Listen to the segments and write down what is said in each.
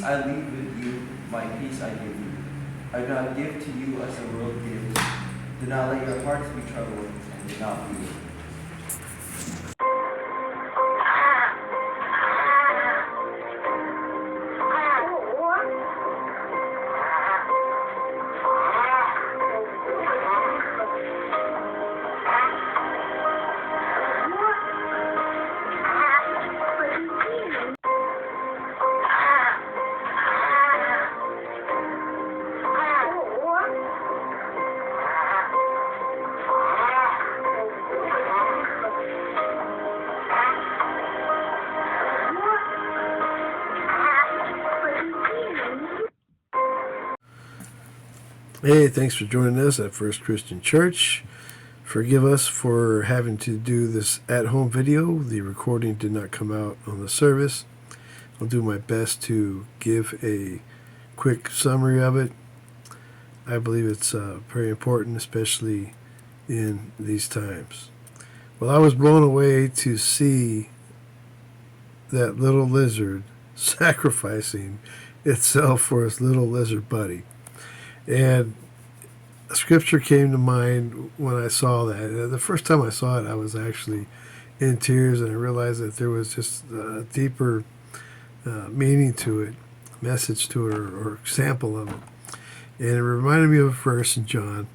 I leave with you, my peace I give you. I do not give to you as the world gives. Do not let your hearts be troubled, and do not be worried. Hey, thanks for joining us at First Christian Church. Forgive us for having to do this at-home video. The recording did not come out on the service. I'll do my best to give a quick summary of it. I believe it's very important, especially in these times. Well, I was blown away to see that little lizard sacrificing itself for its little lizard buddy. And a scripture came to mind when I saw that. The first time I saw it, I was actually in tears, and I realized that there was just a deeper meaning to it, message to it, or example of it. And it reminded me of a verse in John.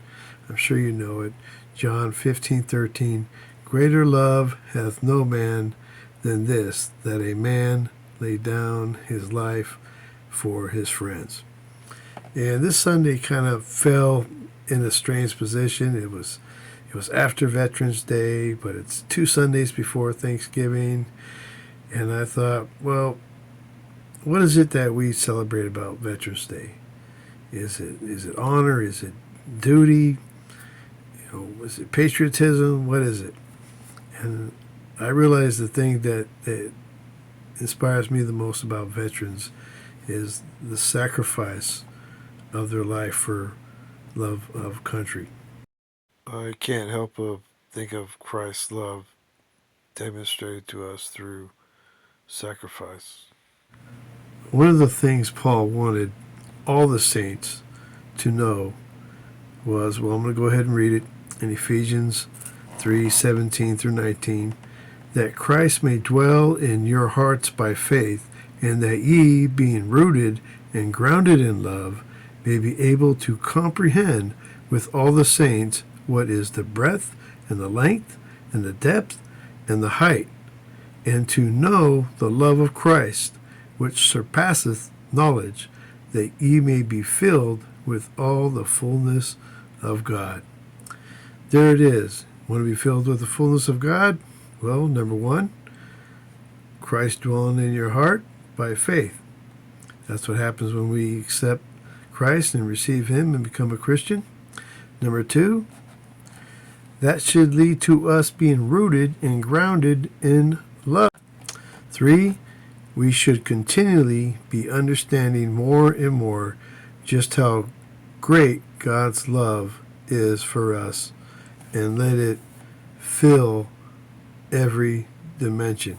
I'm sure you know it. John 15:13. Greater love hath no man than this, that a man lay down his life for his friends. And this Sunday kind of fell in a strange position. It was after Veterans Day, but it's 2 Sundays before Thanksgiving. And I thought, well, what is it that we celebrate about Veterans Day? Is it honor? Is it duty? Is it patriotism? What is it? And I realized the thing that inspires me the most about veterans is the sacrifice of their life for love of country. I can't help but think of Christ's love demonstrated to us through sacrifice. One of the things Paul wanted all the saints to know was, well, I'm going to go ahead and read it in Ephesians 3:17 through 19, that Christ may dwell in your hearts by faith, and that ye, being rooted and grounded in love, may be able to comprehend with all the saints what is the breadth and the length and the depth and the height, and to know the love of Christ, which surpasseth knowledge, that ye may be filled with all the fullness of God. There it is. Want to be filled with the fullness of God? Well, number 1, Christ dwelling in your heart by faith. That's what happens when we accept Christ and receive Him and become a Christian. Number 2, that should lead to us being rooted and grounded in love. 3, we should continually be understanding more and more just how great God's love is for us, and let it fill every dimension.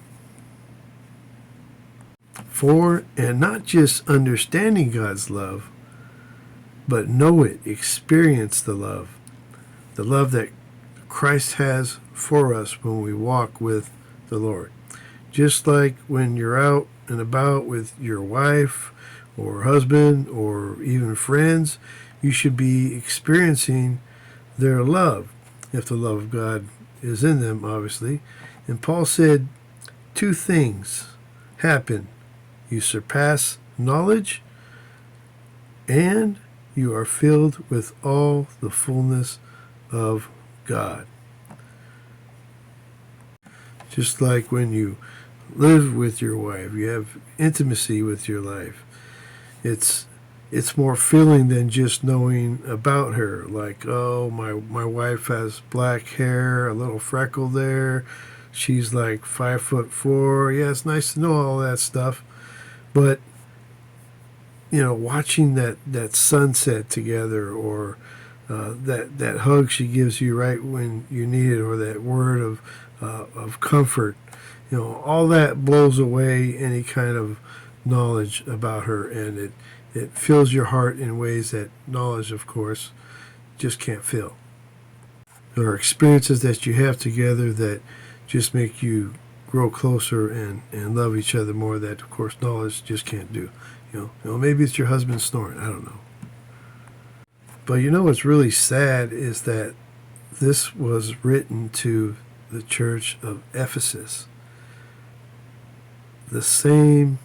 4, and not just understanding God's love, but know it, experience the love that Christ has for us when we walk with the Lord. Just like when you're out and about with your wife or husband or even friends, you should be experiencing their love, if the love of God is in them, obviously. And Paul said 2 things happen. You surpass knowledge, and you are filled with all the fullness of God. Just like when you live with your wife, you have intimacy with your life. It's more filling than just knowing about her. Like, oh, my wife has black hair, a little freckle there. She's like 5'4". Yeah, it's nice to know all that stuff. But, watching that sunset together, or that hug she gives you right when you need it, or that word of comfort, all that blows away any kind of knowledge about her, and it fills your heart in ways that knowledge, of course, just can't fill. There are experiences that you have together that just make you grow closer and love each other more that, of course, knowledge just can't do. Maybe it's your husband snoring. I don't know. But what's really sad is that this was written to the church of Ephesus, the same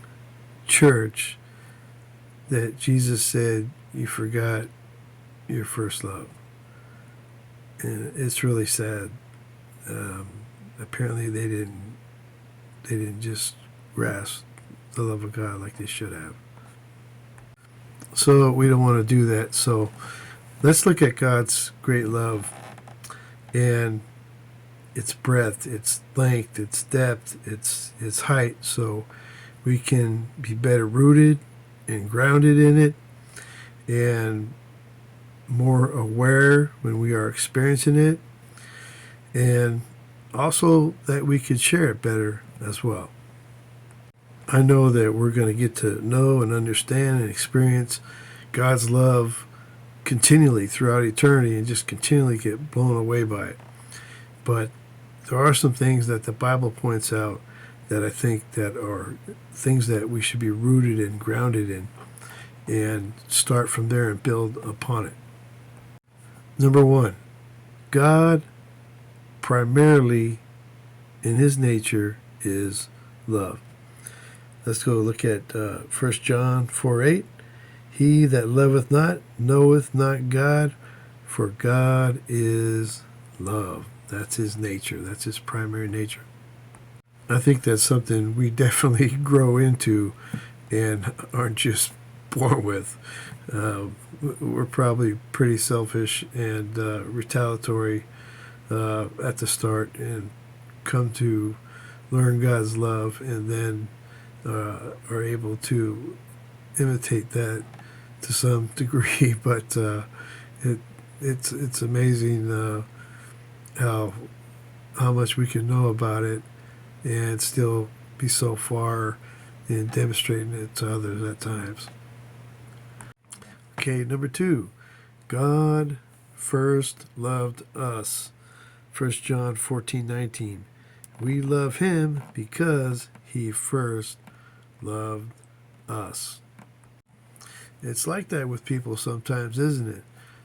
church that Jesus said, you forgot your first love. And it's really sad. Apparently they didn't just grasp the love of God like they should have. So we don't want to do that. So let's look at God's great love and its breadth, its length, its depth, its height, so we can be better rooted and grounded in it and more aware when we are experiencing it, and also that we can share it better as well. I know that we're going to get to know and understand and experience God's love continually throughout eternity and just continually get blown away by it. But there are some things that the Bible points out that I think that are things that we should be rooted and grounded in and start from there and build upon it. Number one, God primarily in his nature is love. Let's go look at 1 John 4:8. He that loveth not knoweth not God, for God is love. That's his nature. That's his primary nature. I think that's something we definitely grow into and aren't just born with. We're probably pretty selfish and retaliatory at the start and come to learn God's love and then are able to imitate that to some degree. But it's amazing how much we can know about it and still be so far in demonstrating it to others at times. Okay, number two, God first loved us. 1 John 14:19. We love him because he first loved us. It's like that with people sometimes, isn't it?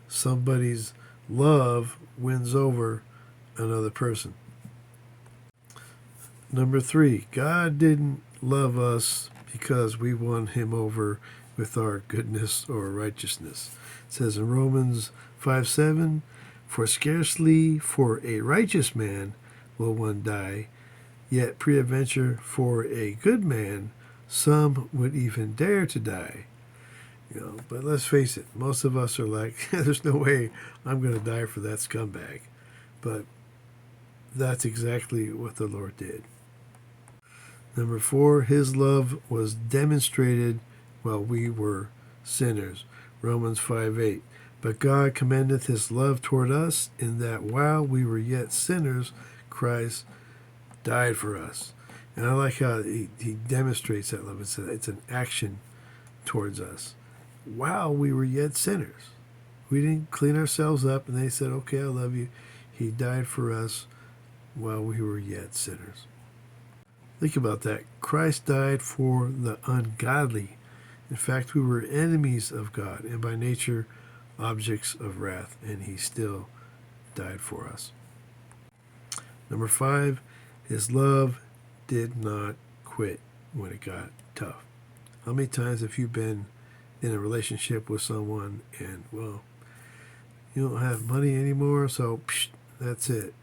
Somebody's love wins over another person. Number three, God didn't love us because we won him over with our goodness or righteousness. It says in Romans 5:7, for scarcely for a righteous man will one die, yet peradventure for a good man some would even dare to die. But let's face it, most of us are like, there's no way I'm going to die for that scumbag. But that's exactly what the Lord did. Number four, his love was demonstrated while we were sinners. Romans 5:8. But God commendeth his love toward us in that while we were yet sinners, Christ died for us. And I like how he demonstrates that love. It's an action towards us. While we were yet sinners. We didn't clean ourselves up and they said, okay, I love you. He died for us while we were yet sinners. Think about that. Christ died for the ungodly. In fact, we were enemies of God and by nature objects of wrath, and he still died for us. Number five, his love did not quit when it got tough. How many times have you been in a relationship with someone and, well, you don't have money anymore, so that's it.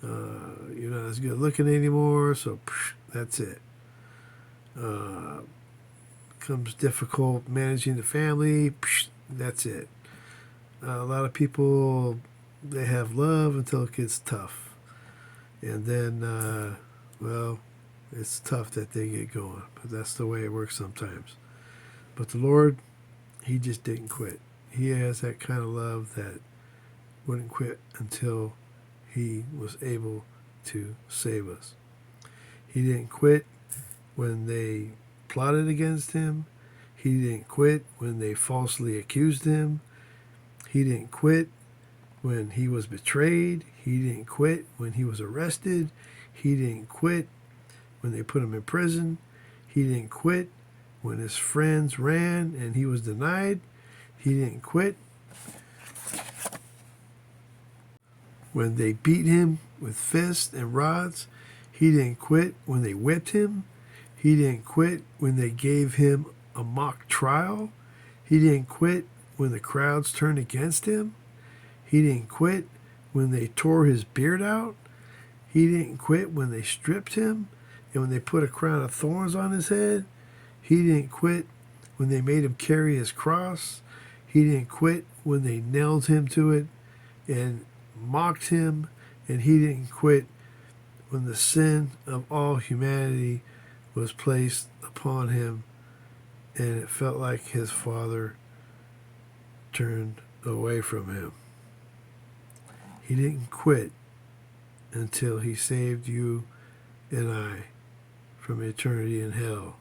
You're not as good looking anymore, so that's it. Becomes difficult managing the family, that's it. A lot of people, they have love until it gets tough. And then, well, it's tough that they get going. But that's the way it works sometimes. But the Lord, he just didn't quit. He has that kind of love that wouldn't quit until he was able to save us. He didn't quit when they plotted against him. He didn't quit when they falsely accused him. He didn't quit when he was betrayed. He didn't quit when he was arrested. He didn't quit when they put him in prison. He didn't quit when his friends ran and he was denied. He didn't quit when they beat him with fists and rods. He didn't quit when they whipped him. He didn't quit when they gave him a mock trial. He didn't quit when the crowds turned against him. He didn't quit when they tore his beard out. He didn't quit when they stripped him and when they put a crown of thorns on his head. He didn't quit when they made him carry his cross. He didn't quit when they nailed him to it and mocked him. And he didn't quit when the sin of all humanity was placed upon him and it felt like his Father turned away from him. He didn't quit until he saved you and I from eternity in hell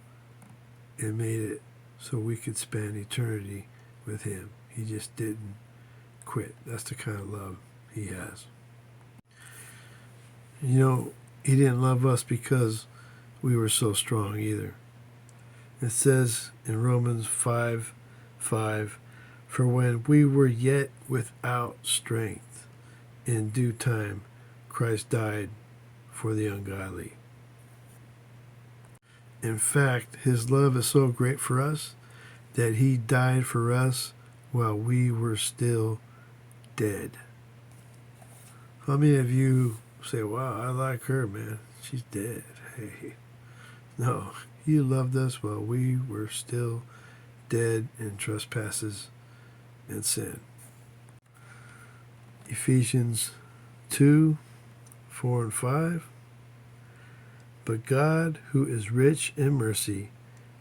and made it so we could spend eternity with him. He just didn't quit. That's the kind of love he has. You know, he didn't love us because we were so strong either. It says in Romans 5:5, "For when we were yet without strength, in due time Christ died for the ungodly." In fact, his love is so great for us that he died for us while we were still dead. How many of you say, "Wow, I like her, man. She's dead"? Hey, no, he loved us while we were still dead in trespasses and sin. Ephesians 2:4 and 5. "But God, who is rich in mercy,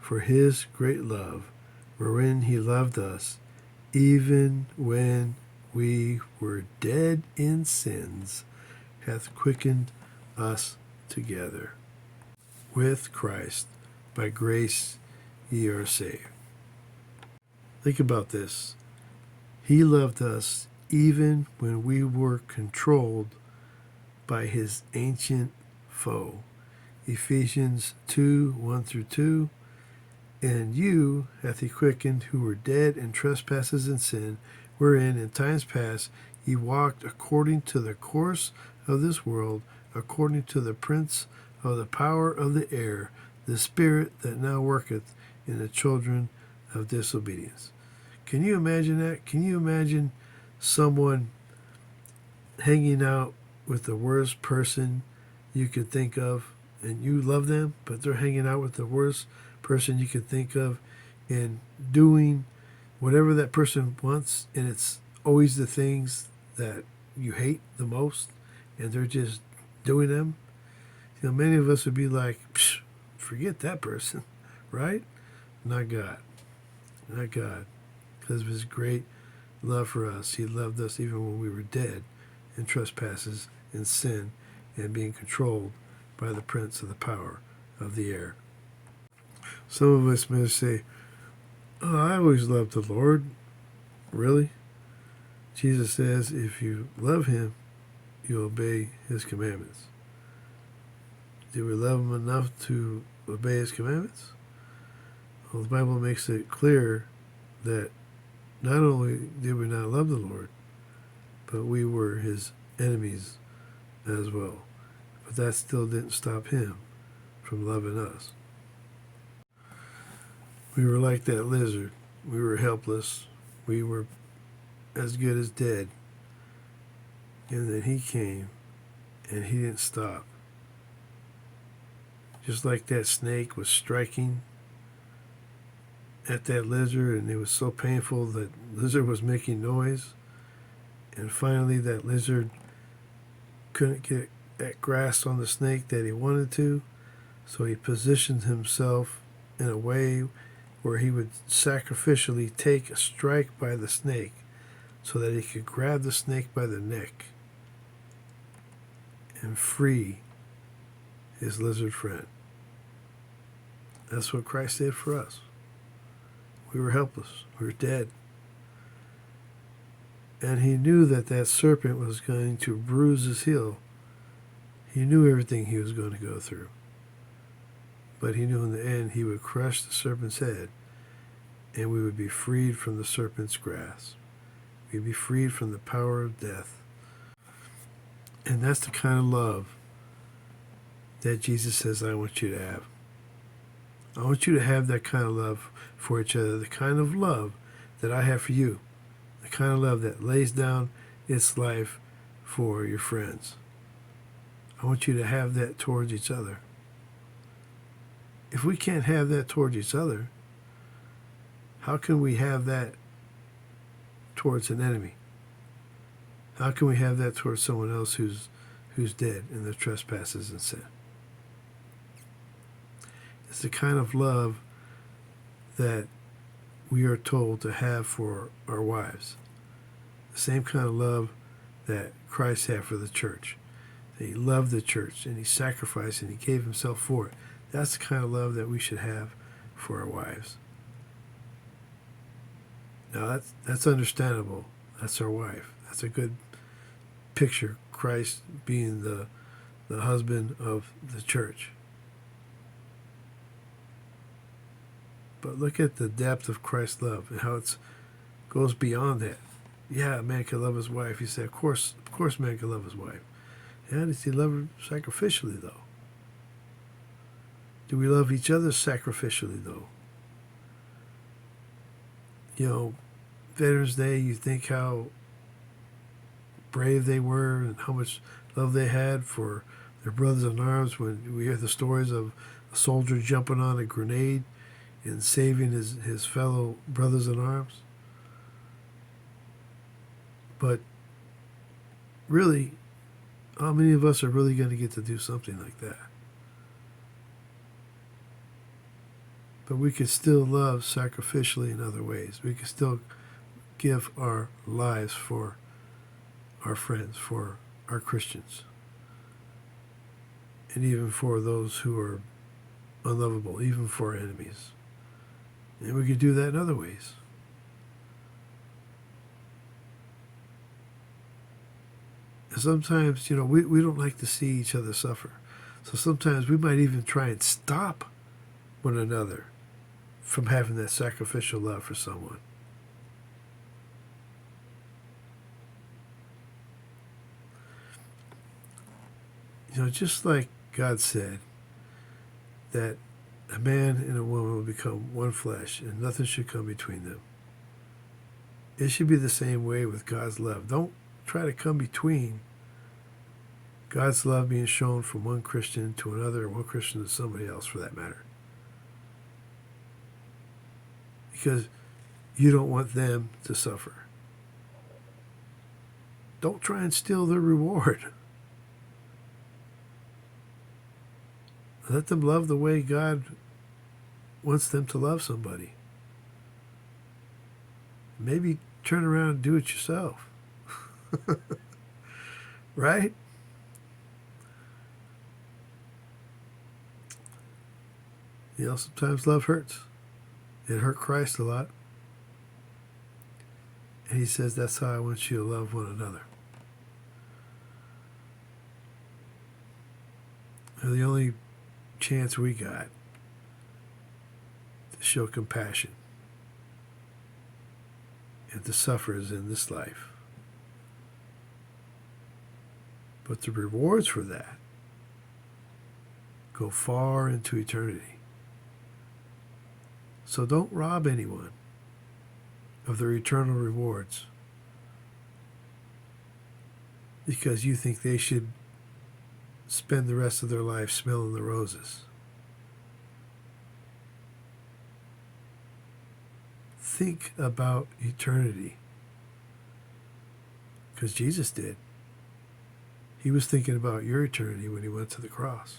for his great love, wherein he loved us, even when we were dead in sins, hath quickened us together with Christ. By grace ye are saved." Think about this. He loved us even when we were controlled by his ancient foe. Ephesians 2:1-2. "And you hath he quickened who were dead in trespasses and sin, wherein in times past ye walked according to the course of this world, according to the prince of the power of the air, the spirit that now worketh in the children of disobedience." Can you imagine that? Can you imagine someone hanging out with the worst person you could think of, and you love them, but they're hanging out with the worst person you could think of and doing whatever that person wants, and it's always the things that you hate the most, and they're just doing them? You know, many of us would be like, "Psh, forget that person," right? Not God. Not God. Because of his great love for us, he loved us even when we were dead in trespasses and sin and being controlled by the prince of the power of the air. Some of us may say, "Oh, I always loved the Lord." Really? Jesus says if you love him, you obey his commandments. Do we love him enough to obey his commandments? Well, the Bible makes it clear that not only did we not love the Lord, but we were his enemies as well. But that still didn't stop him from loving us. We were like that lizard. We were helpless. We were as good as dead. And then he came, and he didn't stop. Just like that snake was striking at that lizard, and it was so painful that lizard was making noise. And finally that lizard couldn't get that grasp on the snake that he wanted to, so he positioned himself in a way where he would sacrificially take a strike by the snake so that he could grab the snake by the neck and free his lizard friend. That's what Christ did for us. We were helpless. We were dead. And he knew that that serpent was going to bruise his heel. He knew everything he was going to go through. But he knew in the end he would crush the serpent's head and we would be freed from the serpent's grasp. We'd be freed from the power of death. And that's the kind of love that Jesus says I want you to have. I want you to have that kind of love for each other, the kind of love that I have for you, the kind of love that lays down its life for your friends. I want you to have that towards each other. If we can't have that towards each other, how can we have that towards an enemy? How can we have that towards someone else who's dead in their trespasses and sin? It's the kind of love that we are told to have for our wives. The same kind of love that Christ had for the church. That he loved the church and he sacrificed and he gave himself for it. That's the kind of love that we should have for our wives. Now that's understandable. That's our wife. That's a good picture. Christ being the husband of the church. But look at the depth of Christ's love and how it goes beyond that. Yeah, a man can love his wife. He said, of course man can love his wife. Yeah, does he love her sacrificially, though? Do we love each other sacrificially, though? You know, Veterans Day, you think how brave they were and how much love they had for their brothers in arms when we hear the stories of a soldier jumping on a grenade and saving his fellow brothers in arms. But really, how many of us are really going to get to do something like that? But we can still love sacrificially in other ways. We can still give our lives for our friends, for our Christians, and even for those who are unlovable, even for our enemies. And we can do that in other ways. And sometimes, you know, we don't like to see each other suffer. So sometimes we might even try and stop one another from having that sacrificial love for someone. You know, just like God said that a man and a woman will become one flesh and nothing should come between them. It should be the same way with God's love. Don't try to come between God's love being shown from one Christian to another, or one Christian to somebody else for that matter. Because you don't want them to suffer. Don't try and steal their reward. Let them love the way God wants them to love somebody. Maybe turn around and do it yourself. Right? You know, sometimes love hurts. It hurt Christ a lot. And he says, that's how I want you to love one another. And the only chance we got to show compassion and to sufferers in this life. But the rewards for that go far into eternity. So don't rob anyone of their eternal rewards because you think they should spend the rest of their life smelling the roses. Think about eternity, because Jesus did. He was thinking about your eternity when he went to the cross.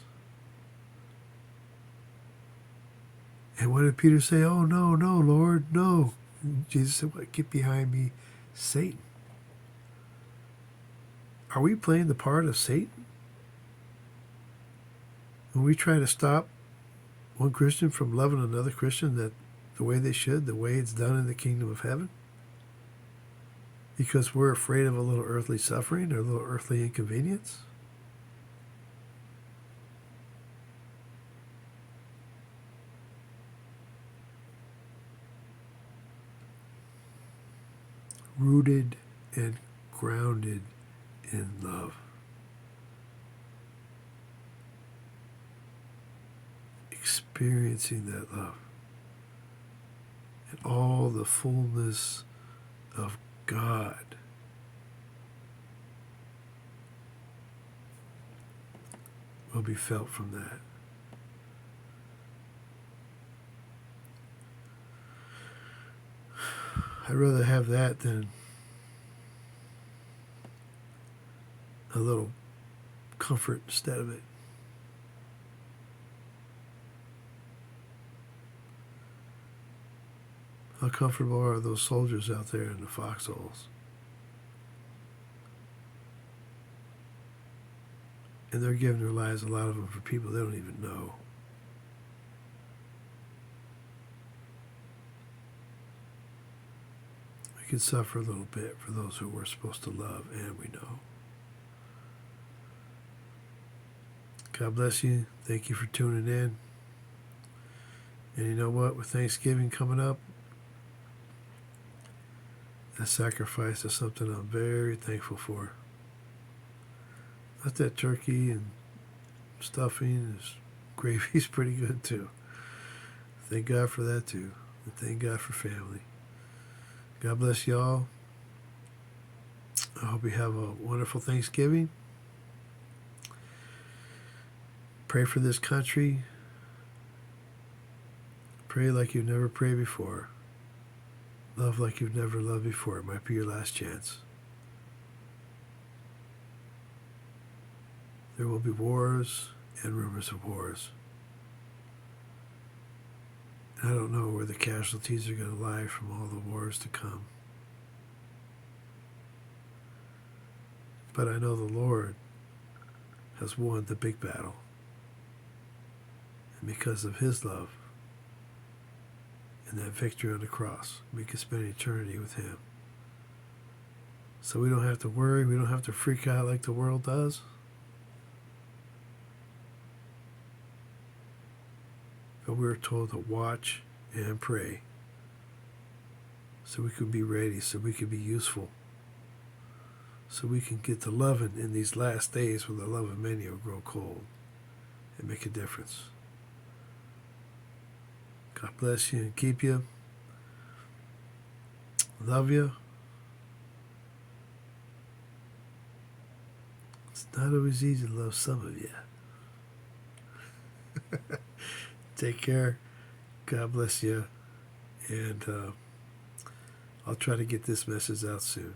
And what did Peter say? Oh, no, no, Lord, no. And Jesus said, what? Get behind me, Satan. Are we playing the part of Satan? When we try to stop one Christian from loving another Christian that the way they should, the way it's done in the kingdom of heaven? Because we're afraid of a little earthly suffering or a little earthly inconvenience? Rooted and grounded in love. Experiencing that love. And all the fullness of God will be felt from that. I'd rather have that than a little comfort instead of it. How comfortable are those soldiers out there in the foxholes? And they're giving their lives, a lot of them, for people they don't even know. We can suffer a little bit for those who we're supposed to love, and we know. God bless you. Thank you for tuning in. And you know what? With Thanksgiving coming up, that sacrifice is something I'm very thankful for. Not that turkey and stuffing, is gravy's pretty good too. Thank God for that too. And thank God for family. God bless y'all. I hope you have a wonderful Thanksgiving. Pray for this country. Pray like you've never prayed before. Love like you've never loved before. It might be your last chance. There will be wars and rumors of wars. I don't know where the casualties are going to lie from all the wars to come. But I know the Lord has won the big battle. And because of His love and that victory on the cross, we can spend eternity with Him. So we don't have to worry, we don't have to freak out like the world does. But we're told to watch and pray so we can be ready, so we can be useful, so we can get to loving in these last days when the love of many will grow cold and make a difference. God bless you and keep you. Love you. It's not always easy to love some of you. Take care. God bless you. And I'll try to get this message out soon.